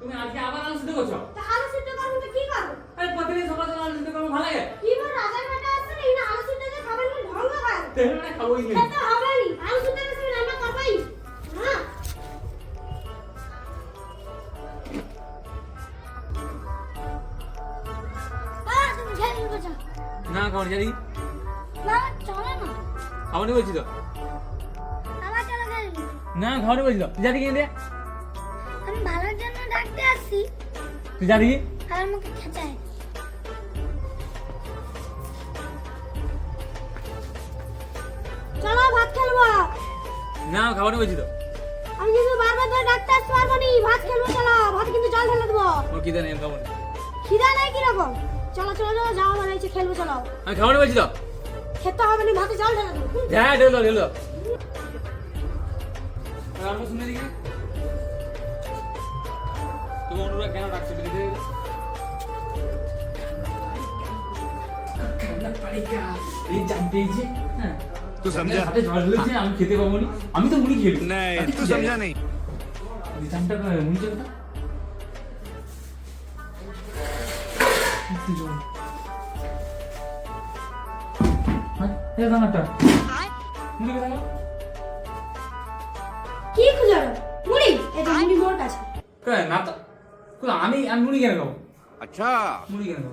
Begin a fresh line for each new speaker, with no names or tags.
তুমি আজকে আবার আলু সিদ্ধ করছো?
তা আলু সিদ্ধ করবো তো কি করবো?
আরে প্রতিদিন সকাল সকাল আলু সিদ্ধ করবো ভালো লাগে?
কি বল রাজার বেটা আছে না, এই না আলু সিদ্ধ দিয়ে খাবেন কি ঢঙ্গ খায়?
তেমন না খাবোই না।
খেতে হবে নি, আলু সিদ্ধ দিয়ে তুমি রান্না করবেই। হ্যাঁ। তুমি খেয়ে বলছো?
না খাওয়ানি জানি
না চলে না।
খাওয়ানি বলছি তো।
আমার চলে গেল।
না খাওয়ানি বলছি তো। তুই জানি কিনে দে।
আমি ভালোর জন্য ডাকতে আসছি,
তুই জানি কি?
আর আমাকে খেচায়। চলো ভাত খেলবো।
না খাওয়ানি বলছি তো।
আমি কিন্তু বারবার ধরে ডাকতে আসতে পারবো নি, ভাত খেলবো চলো, ভাত কিন্তু জল ঢেলে দেবো।
ওর খিদে নেই খাওয়ানি।
খিদা নেই কিরকম? চলো চলো চলো, যাওয়া মানে হচ্ছে খেলবো চলো।
আমি খাওয়ানি বলছি তো।
খেতে হবে না, ভাতে জল ঢেলে দেবো।
হ্যাঁ ঢেলো ঢেলো। আমি শুনে দেখি তুমি অনুরাগ কেন ডাকছো দেখি দেখি। এই চাপ পেয়েছে হ্যাঁ
तू समझा
হাতে জল ঢেলেছে আমি খেতে পাবো নি আমি তো মুড়ি খেলি
नहीं तू समझा नहीं
এই চামটা মুড়ি খেতে হ্যাঁ এই দানাটা মুড়ি খেতে
কি খুঁজো মুড়ি? এই যে মুড়ি মোর কাছে।
না তো আমি মুড়ি কেন খাবো
अच्छा
মুড়ি কেন খাবো